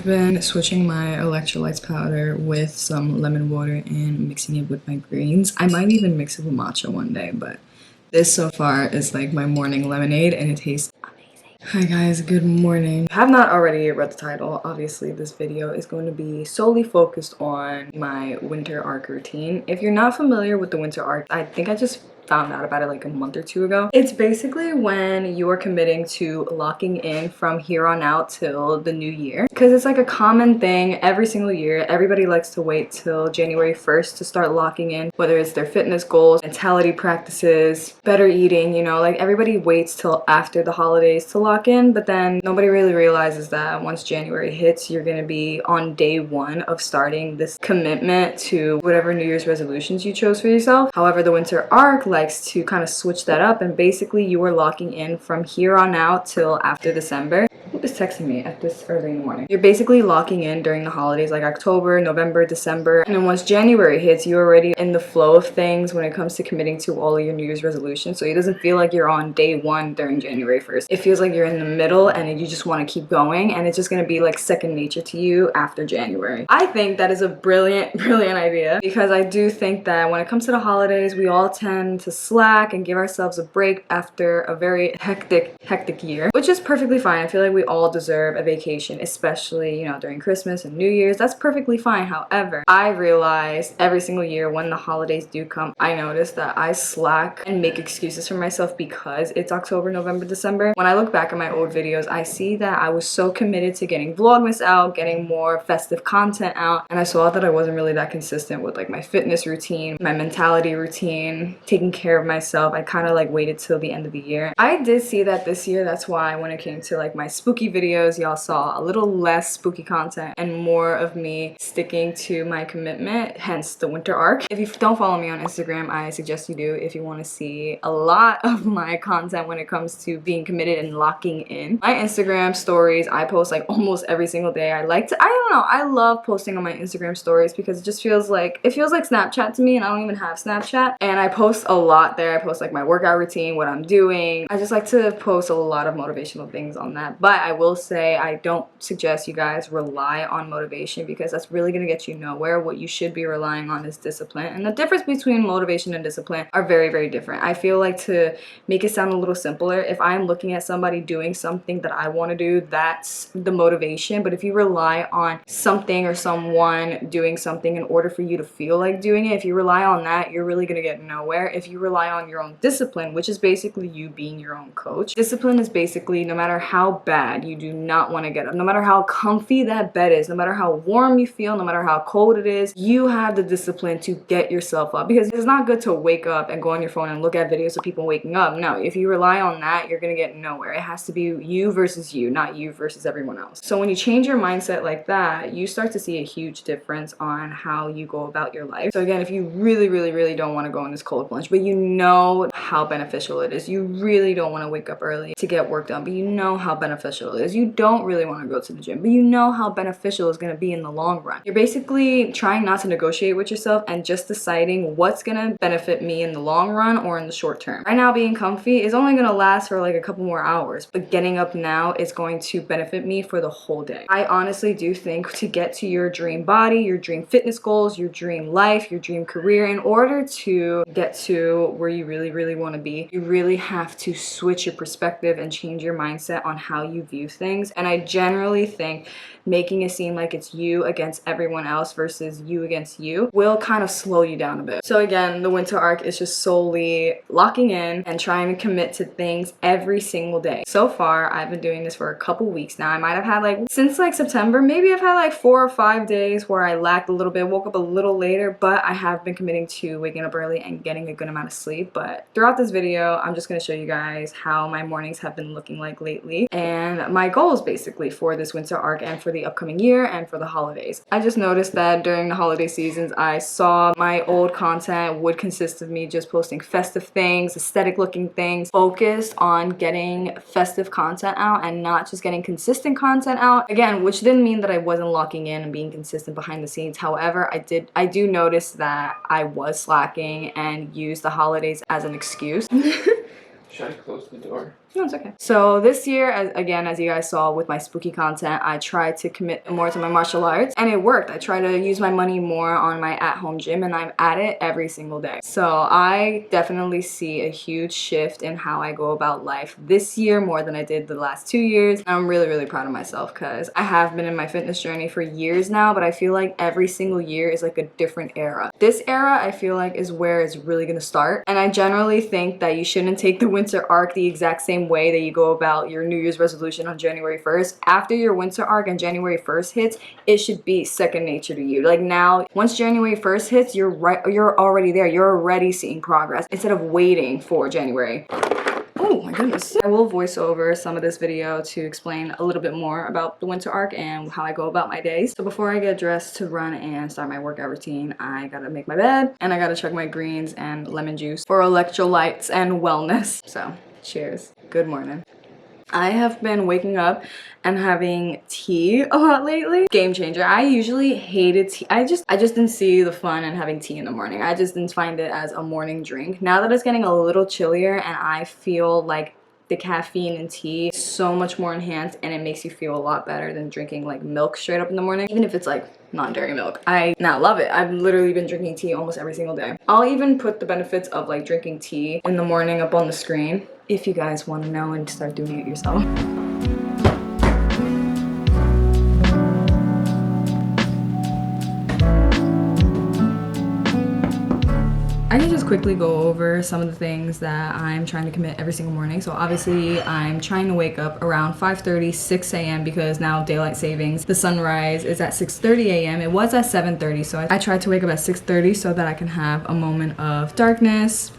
been switching my electrolytes powder with some lemon water and mixing it with my greens. I might even mix it with matcha one day, but this so far is like my morning lemonade and it tastes amazing. Hi guys, good morning. I have not already read the title. Obviously this video is going to be solely focused on my winter arc routine. If you're not familiar with the winter arc, I think I just found out about it like a month or two ago. It's basically when you are committing to locking in from here on out till the new year, because it's like a common thing every single year. Everybody likes to wait till January 1st to start locking in, whether it's their fitness goals, mentality practices, better eating, you know, like everybody waits till after the holidays to lock in, but then nobody really realizes that once January hits, you're gonna be on day one of starting this commitment to whatever New Year's resolutions you chose for yourself. However, the winter arc likes to kind of switch that up, and basically you are locking in from here on out till after December. Who is texting me at this early in the morning? You're basically locking in during the holidays like October, November, December, and then once January hits, you're already in the flow of things when it comes to committing to all of your New Year's resolutions. So it doesn't feel like you're on day one during January 1st. It feels like you're in the middle and you just want to keep going, and it's just going to be like second nature to you after January. I think that is a brilliant idea, because I do think that when it comes to the holidays, we all tend to slack and give ourselves a break after a very hectic year, which is perfectly fine. I feel like we all deserve a vacation, especially, you know, during Christmas and New Year's. That's perfectly fine. However, I realized every single year when the holidays do come, I notice that I slack and make excuses for myself because it's October, November, December. When I look back at my old videos, I see that I was so committed to getting Vlogmas out, getting more festive content out, and I saw that I wasn't really that consistent with like my fitness routine, my mentality routine, taking care of myself. I kind of like waited till the end of the year. I did see that this year. That's why when it came to like my spooky videos, y'all saw a little less spooky content and more of me sticking to my commitment, hence the winter arc. If you don't follow me on Instagram, I suggest you do if you want to see a lot of my content when it comes to being committed and locking in. My Instagram stories, I post like almost every single day. I don't know, I love posting on my Instagram stories because it just feels like Snapchat to me, and I don't even have Snapchat. And I post a lot there. I post like my workout routine, what I'm doing. I just like to post a lot of motivational things on that. But I will say I don't suggest you guys rely on motivation, because that's really going to get you nowhere. What you should be relying on is discipline. And the difference between motivation and discipline are very different. I feel like, to make it sound a little simpler, if I'm looking at somebody doing something that I want to do, that's the motivation. But if you rely on something or someone doing something in order for you to feel like doing it, if you rely on that, you're really going to get nowhere. If you rely on your own discipline, which is basically you being your own coach, discipline is basically no matter how bad you do not want to get up, no matter how comfy that bed is, no matter how warm you feel, no matter how cold it is, you have the discipline to get yourself up. Because it's not good to wake up and go on your phone and look at videos of people waking up. No, if you rely on that, you're going to get nowhere. It has to be you versus you, not you versus everyone else. So when you change your mindset like that, you start to see a huge difference on how you go about your life. So again, if you really don't want to go on this cold plunge, but you know how beneficial it is, you really don't want to wake up early to get work done, but you know how beneficial it is, you don't really want to go to the gym, but you know how beneficial it's going to be in the long run. You're basically trying not to negotiate with yourself and just deciding what's going to benefit me in the long run or in the short term. Right now, being comfy is only going to last for like a couple more hours, but getting up now is going to benefit me for the whole day. I honestly do think to get to your dream body, your dream fitness goals, your dream life, your dream career, in order to get to where you really want to be, you really have to switch your perspective and change your mindset on how you view things. And I generally think making it seem like it's you against everyone else versus you against you will kind of slow you down a bit. So again, the winter arc is just solely locking in and trying to commit to things every single day. So far, I've been doing this for a couple weeks now. I might have had like, since like September, maybe I've had like 4 or 5 days where I lacked a little bit, woke up a little later, but I have been committing to waking up early and getting a good amount of sleep. But throughout this video, I'm just going to show you guys how my mornings have been looking like lately and my goals basically for this winter arc and for the upcoming year and for the holidays. I just noticed that during the holiday seasons, I saw my old content would consist of me just posting festive things, aesthetic looking things, focused on getting festive content out and not just getting consistent content out. Again, which didn't mean that I wasn't locking in and being consistent behind the scenes. However, I do notice that I was slacking and used the holidays as an excuse. Should I close the door? No, it's okay. So this year, as you guys saw with my spooky content, I tried to commit more to my martial arts, and it worked. I try to use my money more on my at-home gym, and I'm at it every single day. So I definitely see a huge shift in how I go about life this year more than I did the last 2 years. I'm really, really proud of myself because I have been in my fitness journey for years now, but I feel like every single year is like a different era. This era, I feel like, is where it's really gonna start, and I generally think that you shouldn't take the winter arc the exact same way that you go about your New Year's resolution on January 1st. After your winter arc and January 1st hits, it should be second nature to you. Like now, once January 1st hits, you're already there. You're already seeing progress instead of waiting for January. Oh my goodness. I will voice over some of this video to explain a little bit more about the winter arc and how I go about my days. So before I get dressed to run and start my workout routine, I gotta make my bed and I gotta chug my greens and lemon juice for electrolytes and wellness. So cheers. Good morning. I have been waking up and having tea a lot lately. Game changer. I usually hated tea. I just didn't see the fun in having tea in the morning. I just didn't find it as a morning drink. Now that it's getting a little chillier and I feel like the caffeine in tea is so much more enhanced and it makes you feel a lot better than drinking like milk straight up in the morning, even if it's like non-dairy milk. I now love it. I've literally been drinking tea almost every single day. I'll even put the benefits of like drinking tea in the morning up on the screen if you guys want to know and start doing it yourself. I can just quickly go over some of the things that I'm trying to commit every single morning. So obviously I'm trying to wake up around 5:30, 6 a.m. because now daylight savings, the sunrise is at 6:30 a.m. It was at 7:30, so I tried to wake up at 6:30 so that I can have a moment of darkness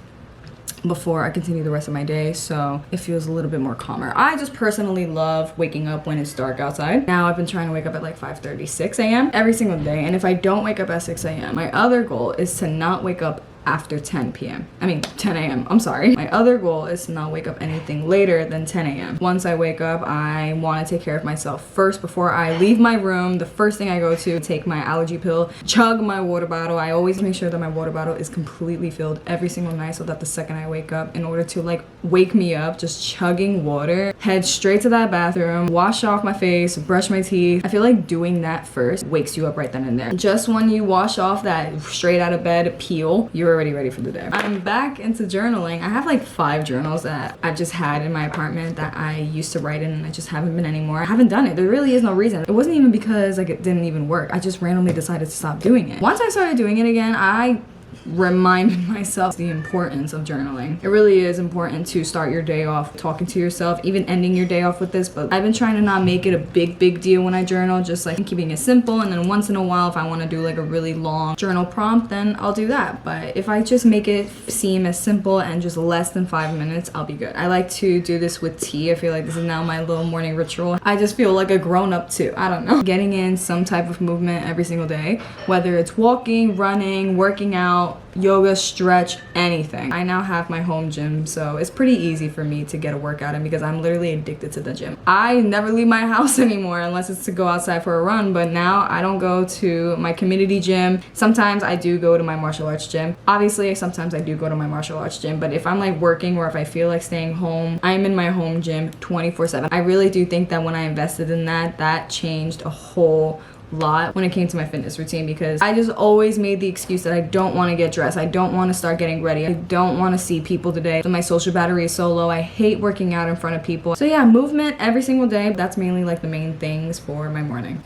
before I continue the rest of my day, so it feels a little bit more calmer. I just personally love waking up when it's dark outside. Now I've been trying to wake up at like 5:30, 6 a.m. every single day, and if I don't wake up at 6 a.m., my other goal is to not wake up after 10 a.m. I'm sorry. My other goal is to not wake up anything later than 10 a.m. Once I wake up, I want to take care of myself first before I leave my room. The first thing I go to, take my allergy pill, chug my water bottle. I always make sure that my water bottle is completely filled every single night so that the second I wake up, in order to like wake me up, just chugging water, head straight to that bathroom, wash off my face, brush my teeth. I feel like doing that first wakes you up right then and there. Just when you wash off that straight out of bed peel, you're already ready for the day. I'm back into journaling. I have like 5 journals that I've just had in my apartment that I used to write in and I just haven't been anymore. I haven't done it. There really is no reason. It wasn't even because like it didn't even work. I just randomly decided to stop doing it. Once I started doing it again, I reminded myself the importance of journaling. It really is important to start your day off talking to yourself, even ending your day off with this, but I've been trying to not make it a big deal when I journal, just like keeping it simple, and then once in a while if I want to do like a really long journal prompt, then I'll do that. But if I just make it seem as simple and just less than 5 minutes, I'll be good. I like to do this with tea. I feel like this is now my little morning ritual. I just feel like a grown-up too. I don't know. Getting in some type of movement every single day, whether it's walking, running, working out, yoga, stretch, anything. I now have my home gym, so it's pretty easy for me to get a workout in because I'm literally addicted to the gym. I never leave my house anymore unless it's to go outside for a run, but now I don't go to my community gym. Sometimes I do go to my martial arts gym. Obviously, sometimes I do go to my martial arts gym, but if I'm like working or if I feel like staying home, I'm in my home gym 24/7. I really do think that when I invested in that, that changed a whole lot when it came to my fitness routine, because I just always made the excuse that I don't want to get dressed, I don't want to start getting ready, I don't want to see people today, my social battery is so low, I hate working out in front of people. So yeah, movement every single day. That's mainly like the main things for my morning.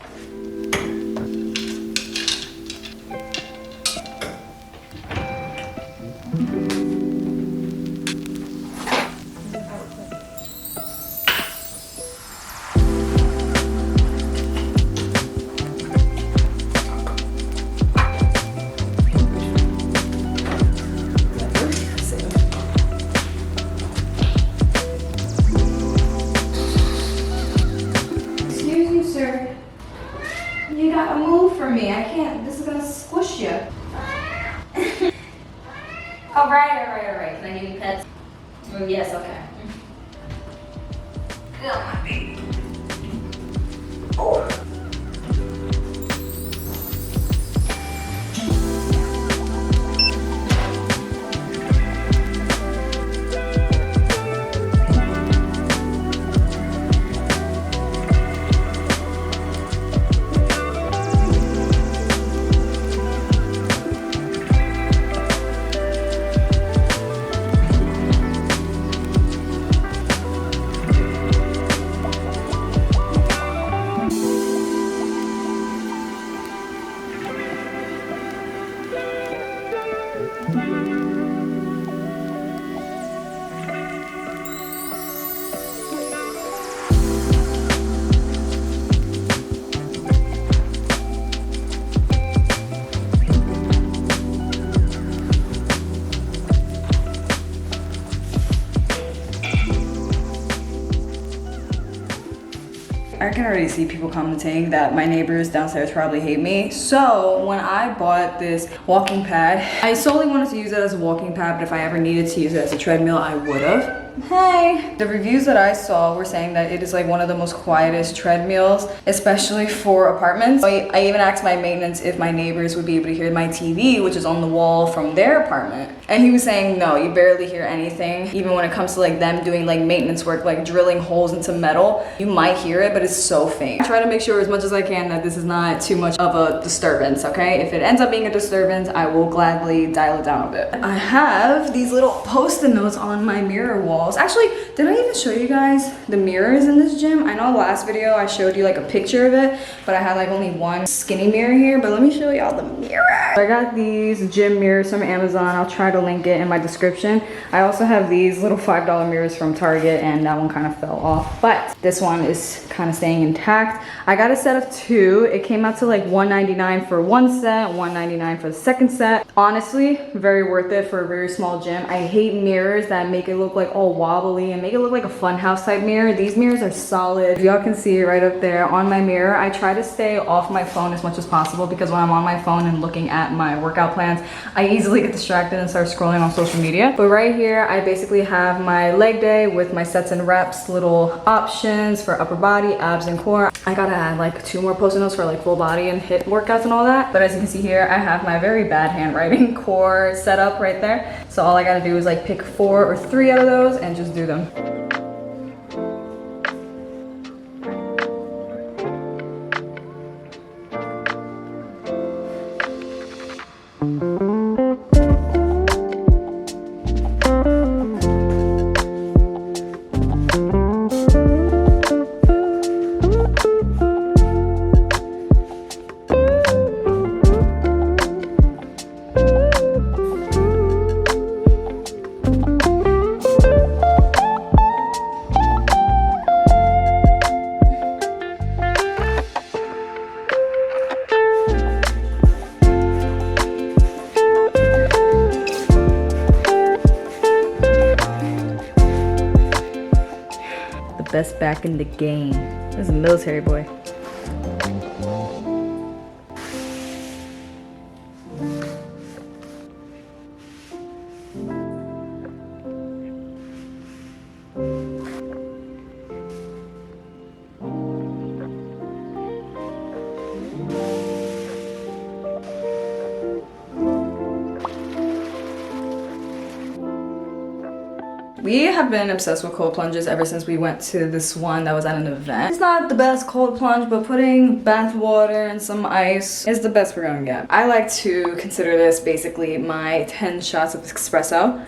You gotta move for me. I can't. This is gonna squish you. All right. Can I give you pets? Yes, okay. Good, my baby. Oh. can already see people commenting that my neighbors downstairs probably hate me. So when I bought this walking pad, I solely wanted to use it as a walking pad, but if I ever needed to use it as a treadmill, I would have. Hey! The reviews that I saw were saying that it is like one of the most quietest treadmills, especially for apartments. I even asked my maintenance if my neighbors would be able to hear my TV, which is on the wall from their apartment. And he was saying, no, you barely hear anything. Even when it comes to like them doing like maintenance work, like drilling holes into metal, you might hear it, but it's so faint. I try to make sure as much as I can that this is not too much of a disturbance, okay? If it ends up being a disturbance, I will gladly dial it down a bit. I have these little post-it notes on my mirror wall. Actually, did I even show you guys the mirrors in this gym? I know the last video I showed you like a picture of it, but I had like only one skinny mirror here, but let me show y'all the mirror. I got these gym mirrors from Amazon. I'll try to link it in my description. I also have these little $5 mirrors from Target, and that one kind of fell off, but this one is kind of staying intact. I got a set of 2. It came out to like $1.99 for one set, $1.99 for the second set. Honestly, very worth it for a very small gym. I hate mirrors that make it look like all wobbly and make it look like a funhouse type mirror. These mirrors are solid. Y'all can see it right up there on my mirror. I try to stay off my phone as much as possible because when I'm on my phone and looking at my workout plans, I easily get distracted and start scrolling on social media. But right here, I basically have my leg day with my sets and reps, little options for upper body, abs, and core. I gotta add like 2 more post-it notes for like full body and hit workouts and all that. But as you can see here, I have my very bad handwriting core set up right there. So all I gotta do is like pick 4 or 3 out of those and just do them. Best back in the game. This is a military boy. We have been obsessed with cold plunges ever since we went to this one that was at an event. It's not the best cold plunge, but putting bath water and some ice is the best we're gonna get. I like to consider this basically my 10 shots of espresso.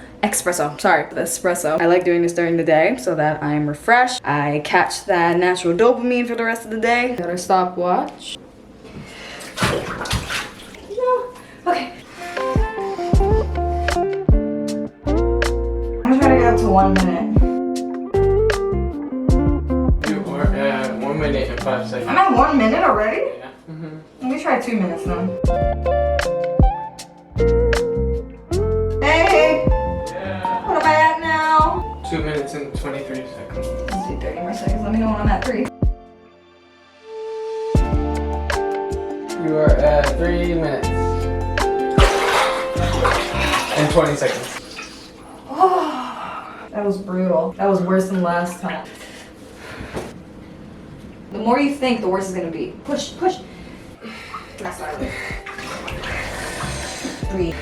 I like doing this during the day so that I'm refreshed. I catch that natural dopamine for the rest of the day. Got our stopwatch. No. Okay. I'm trying to get up to 1 minute. You are at 1 minute and 5 seconds. I'm at 1 minute already? Yeah. Let me try 2 minutes then. Hey! Yeah. What am I at now? 2 minutes and 23 seconds. Let's do 30 more seconds. Let me know when I'm at 3. You are at 3 minutes and 20 seconds. That was brutal. That was worse than last time. The more you think, the worse it's gonna be. Push, push. That's what I like. 3.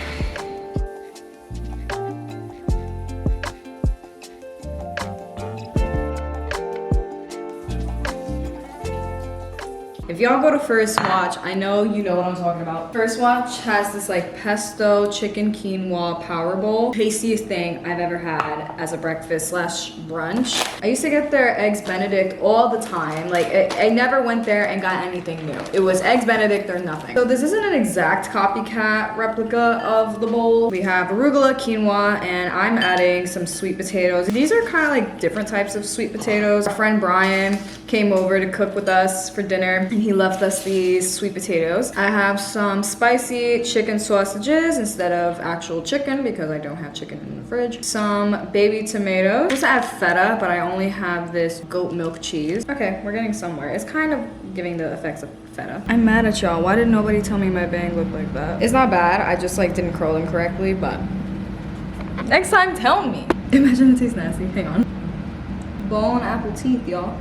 If y'all go to First Watch, I know you know what I'm talking about. First Watch has this like pesto chicken quinoa power bowl. Tastiest thing I've ever had as a breakfast slash brunch. I used to get their Eggs Benedict all the time. Like I never went there and got anything new. It was Eggs Benedict or nothing. So this isn't an exact copycat replica of the bowl. We have arugula, quinoa, and I'm adding some sweet potatoes. These are kind of like different types of sweet potatoes. Our friend Brian came over to cook with us for dinner. he left us these sweet potatoes. I have some spicy chicken sausages instead of actual chicken because I don't have chicken in the fridge. Some baby tomatoes. I also add feta, but I only have this goat milk cheese. Okay, we're getting somewhere. It's kind of giving the effects of feta. I'm mad at y'all. Why did nobody tell me my bang looked like that? It's not bad. I just like didn't curl them correctly, but next time tell me. Imagine it tastes nasty. Hang on. Bone apple teeth, y'all.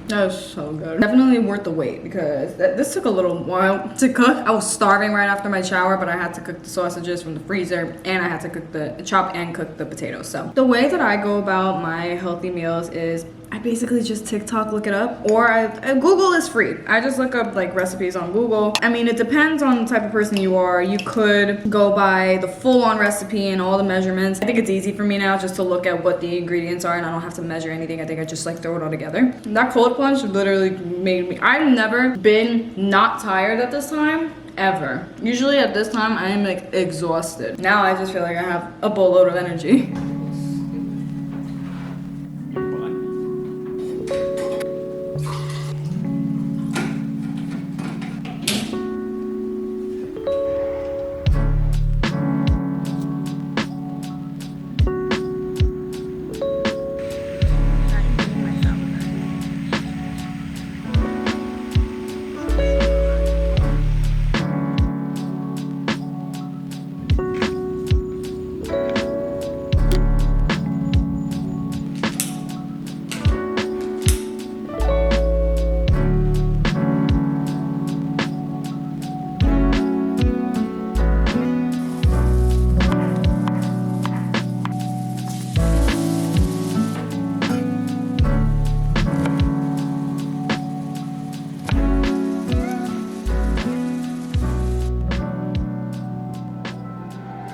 That was so good. Definitely worth the wait because this took a little while to cook. I was starving right after my shower, but I had to cook the sausages from the freezer and I had to cook chop and cook the potatoes. So the way that I go about my healthy meals is I basically just TikTok look it up, or Google is free. I just look up like recipes on Google. I mean, it depends on the type of person you are. You could go by the full-on recipe and all the measurements. I think it's easy for me now just to look at what the ingredients are and I don't have to measure anything. I think I just like throw it all together. That cold plunge literally made me, I've never been not tired at this time. Ever. Usually at this time, I am like exhausted. Now I just feel like I have a boatload of energy.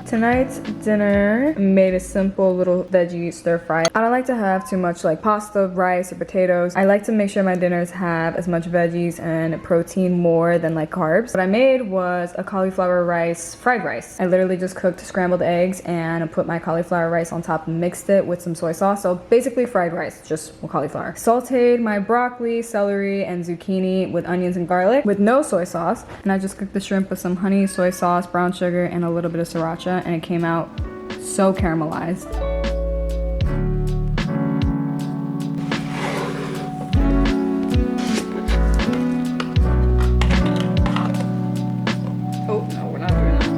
Tonight's dinner made a simple little veggie stir fry. I don't like to have too much like pasta, rice, or potatoes. I like to make sure my dinners have as much veggies and protein more than like carbs. What I made was a cauliflower rice, fried rice. I literally just cooked scrambled eggs and put my cauliflower rice on top and mixed it with some soy sauce. So basically fried rice, just with cauliflower. Sauteed my broccoli, celery, and zucchini with onions and garlic with no soy sauce. And I just cooked the shrimp with some honey, soy sauce, brown sugar, and a little bit of sriracha. And it came out so caramelized. Oh, no, we're not doing that.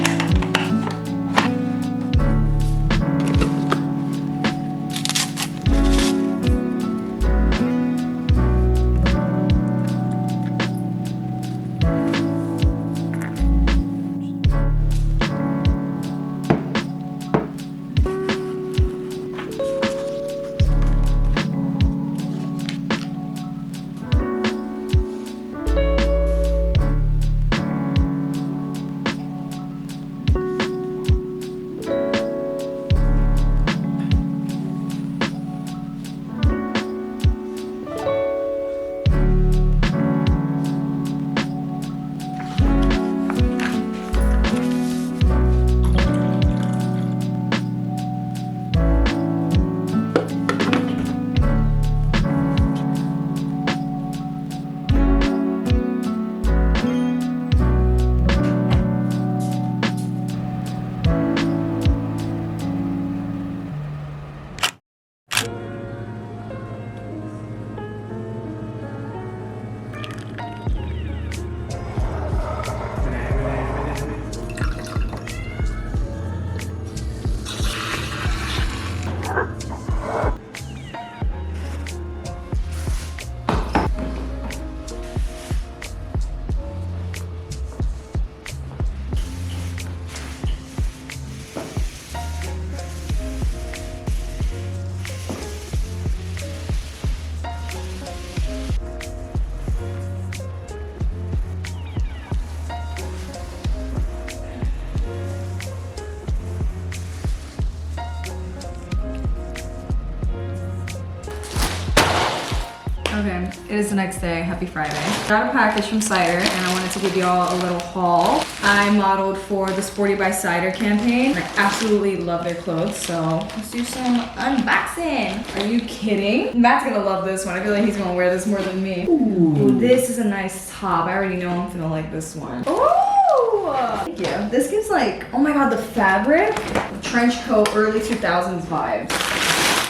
Okay, it is the next day. Happy Friday. Got a package from Cider and I wanted to give y'all a little haul. I modeled for the Sporty by Cider campaign. I absolutely love their clothes, so let's do some unboxing. Are you kidding? Matt's gonna love this one. I feel like he's gonna wear this more than me. Ooh, this is a nice top. I already know I'm gonna like this one. Oh, thank you. This gives like, oh my god, the fabric, trench coat, early 2000s vibes.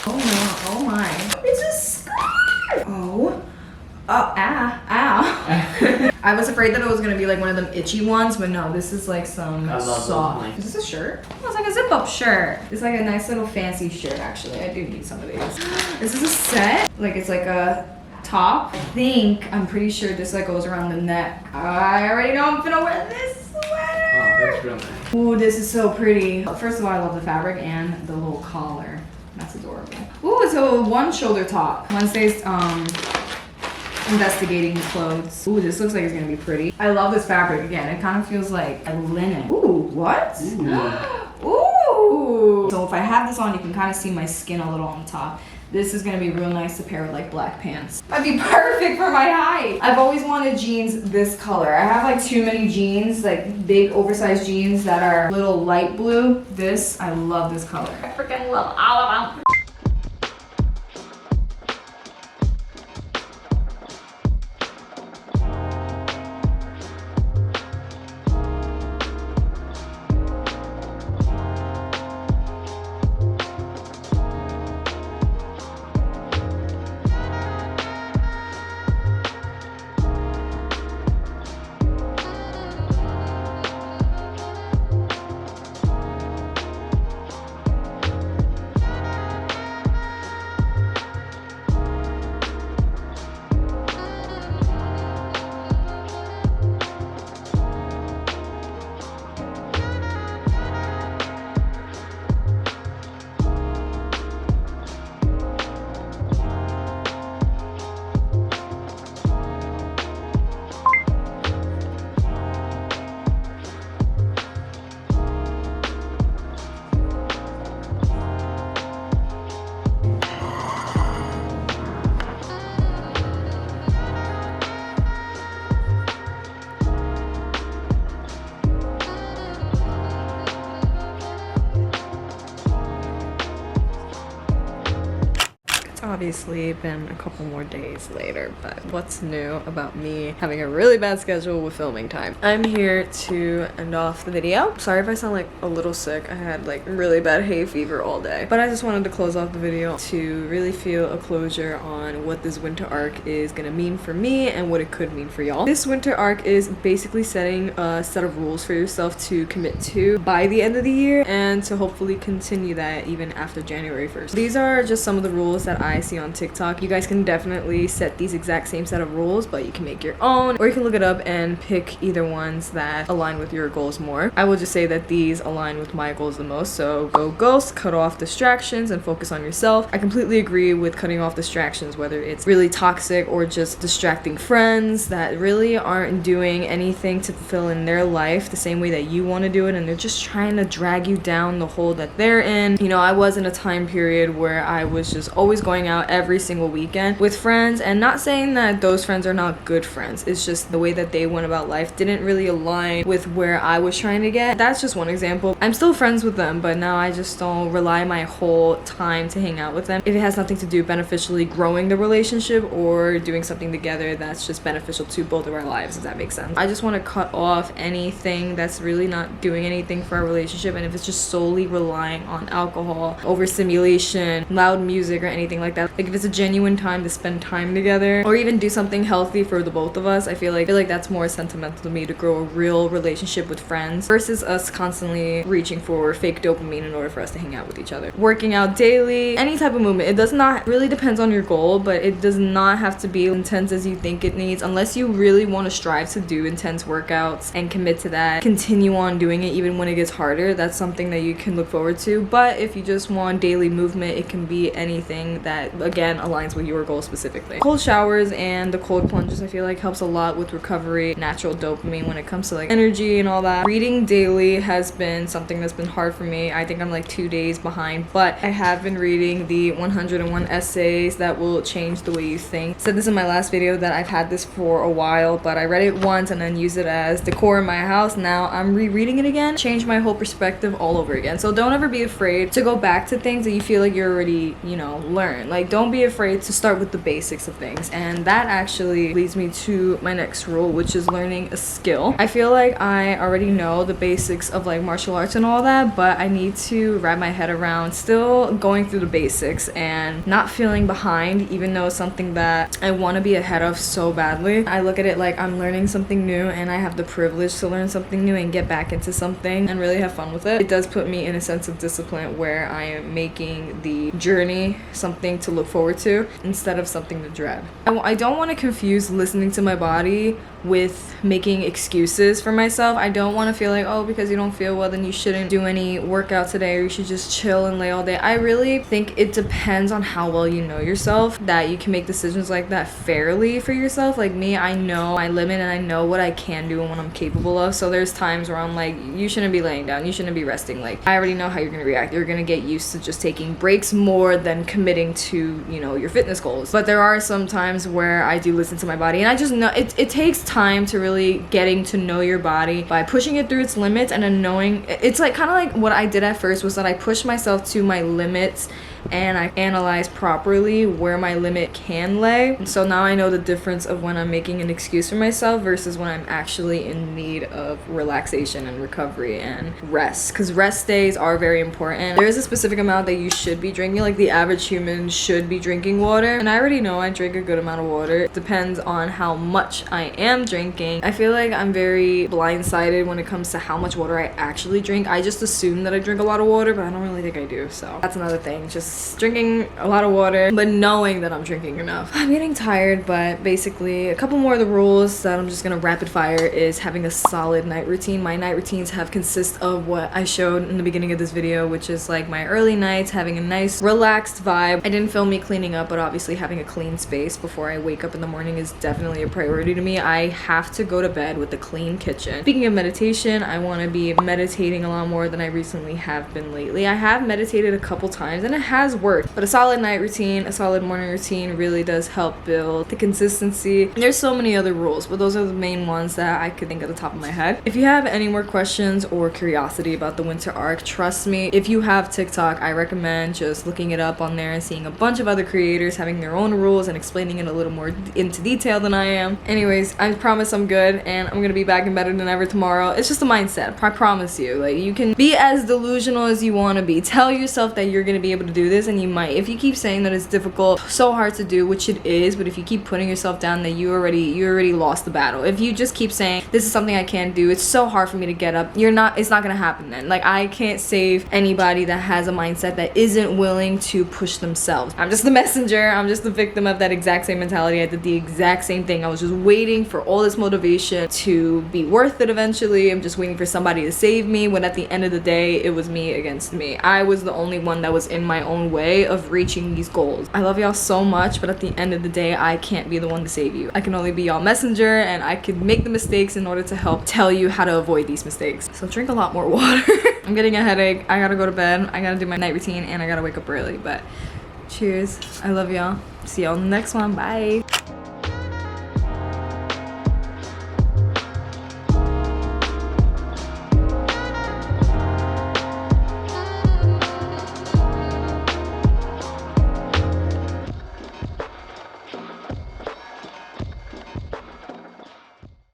Oh no, oh my. It's a skirt. Oh. Oh, ow. I was afraid that it was gonna be like one of them itchy ones, but no, this is like some soft. Is this a shirt? Oh, it's like a zip-up shirt. It's like a nice little fancy shirt, actually. I do need some of these. This is a set. Like, it's like a top. I'm pretty sure this like goes around the neck. I already know I'm gonna wear this sweater. Oh, that's real nice. Ooh, this is so pretty. First of all, I love the fabric and the little collar. That's adorable. Ooh, it's a one shoulder top. Wednesday's investigating the clothes. Ooh, this looks like it's gonna be pretty. I love this fabric again. It kind of feels like a linen. Ooh, what? Ooh. Ooh. So if I have this on, you can kind of see my skin a little on top. This is gonna be real nice to pair with like black pants. That'd be perfect for my height. I've always wanted jeans this color. I have like too many jeans, like big oversized jeans that are a little light blue. I love this color. I freaking love all of them. Obviously been a couple more days later, but what's new about me having a really bad schedule with filming time? I'm here to end off the video. Sorry if I sound like a little sick. I had like really bad hay fever all day, but I just wanted to close off the video to really feel a closure on what this winter arc is gonna mean for me and what it could mean for y'all. This winter arc is basically setting a set of rules for yourself to commit to by the end of the year and to hopefully continue that even after January 1st. These are just some of the rules that I see on TikTok. You guys can definitely set these exact same set of rules, but you can make your own, or you can look it up and pick either ones that align with your goals more. I will just say that these align with my goals the most, so go ghost, cut off distractions, and focus on yourself. I completely agree with cutting off distractions, whether it's really toxic or just distracting friends that really aren't doing anything to fulfill in their life the same way that you want to do it, and they're just trying to drag you down the hole that they're in. You know, I was in a time period where I was just always going out every single weekend with friends, and not saying that those friends are not good friends, it's just the way that they went about life didn't really align with where I was trying to get. That's just one example. I'm still friends with them, but now I just don't rely my whole time to hang out with them if it has nothing to do beneficially growing the relationship or doing something together that's just beneficial to both of our lives, if that makes sense. I just want to cut off anything that's really not doing anything for our relationship, and if it's just solely relying on alcohol, overstimulation, loud music, or anything like that. Like if it's a genuine time to spend time together or even do something healthy for the both of us, I feel like that's more sentimental to me, to grow a real relationship with friends versus us constantly reaching for fake dopamine in order for us to hang out with each other. Working out daily, any type of movement, it does not really depends on your goal, but it does not have to be intense as you think it needs. Unless you really want to strive to do intense workouts and commit to that, continue on doing it even when it gets harder. That's something that you can look forward to. But if you just want daily movement, it can be anything that that again aligns with your goal specifically. Cold showers and the cold plunges I feel like helps a lot with recovery, natural dopamine when it comes to like energy and all that. Reading daily has been something that's been hard for me. I think I'm like 2 days behind, but I have been reading the 101 essays that will change the way you think. I said this in my last video that I've had this for a while, but I read it once and then used it as decor in my house. Now I'm rereading it again, change my whole perspective all over again. So don't ever be afraid to go back to things that you feel like you're already, you know, learned. Like, don't be afraid to start with the basics of things. And that actually leads me to my next rule, which is learning a skill. I feel like I already know the basics of like martial arts and all that, but I need to wrap my head around still going through the basics and not feeling behind, even though it's something that I want to be ahead of so badly. I look at it like I'm learning something new and I have the privilege to learn something new and get back into something and really have fun with it. It does put me in a sense of discipline where I am making the journey something to look forward to instead of something to dread. I don't want to confuse listening to my body with making excuses for myself. I don't want to feel like, oh, because you don't feel well then you shouldn't do any workout today or you should just chill and lay all day. I really think it depends on how well you know yourself that you can make decisions like that fairly for yourself. Like me, I know my limit and I know what I can do and what I'm capable of. So there's times where I'm like, you shouldn't be laying down, you shouldn't be resting. Like, I already know how you're gonna react. You're gonna get used to just taking breaks more than committing to, you know, your fitness goals. But there are some times where I do listen to my body and I just know it takes time to really getting to know your body by pushing it through its limits and then knowing. It's like kind of like what I did at first was that I pushed myself to my limits and I analyzed properly where my limit can lay. And so now I know the difference of when I'm making an excuse for myself versus when I'm actually in need of relaxation and recovery and rest, because rest days are very important. There is a specific amount that you should be drinking. Like, the average human should be drinking water, and I already know I drink a good amount of water. It depends on how much I am drinking. I feel like I'm very blindsided when it comes to how much water I actually drink. I just assume that I drink a lot of water, but I don't really think I do. So that's another thing, just drinking a lot of water but knowing that I'm drinking enough. I'm getting tired, but basically a couple more of the rules that I'm just gonna rapid fire is having a solid night routine. My night routines have consist of what I showed in the beginning of this video, which is like my early nights, having a nice relaxed vibe. I didn't film me cleaning up, but obviously having a clean space before I wake up in the morning is definitely a priority to me. I have to go to bed with a clean kitchen. Speaking of meditation, I want to be meditating a lot more than I recently have been lately. I have meditated a couple times and it has worked, but a solid night routine, a solid morning routine really does help build the consistency. There's so many other rules, but those are the main ones that I could think at the top of my head. If you have any more questions or curiosity about the winter arc, trust me, if you have TikTok, I recommend just looking it up on there and seeing a bunch of other creators having their own rules and explaining it a little more into detail than I am. Anyways, I promise I'm good and I'm gonna be back and better than ever tomorrow. It's just a mindset, I promise you. Like, you can be as delusional as you want to be. Tell yourself that you're gonna be able to do this, and you might. If you keep saying that it's difficult, so hard to do, which it is, but if you keep putting yourself down, that you already lost the battle. If you just keep saying this is something I can't do, it's so hard for me to get up, it's not gonna happen then. Like, I can't save anybody that has a mindset that isn't willing to push themselves. I'm just the messenger. I'm just the victim of that exact same mentality. I did the exact same thing. I was just waiting for all this motivation to be worth it eventually. I'm just waiting for somebody to save me, when at the end of the day it was me against me. I was the only one that was in my own way of reaching these goals. I love y'all so much, but at the end of the day, I can't be the one to save you. I can only be y'all messenger, and I can make the mistakes in order to help tell you how to avoid these mistakes. So drink a lot more water. I'm getting a headache. I gotta go to bed. I gotta do my night routine, and I gotta wake up early. But cheers. I love y'all. See y'all in the next one. Bye.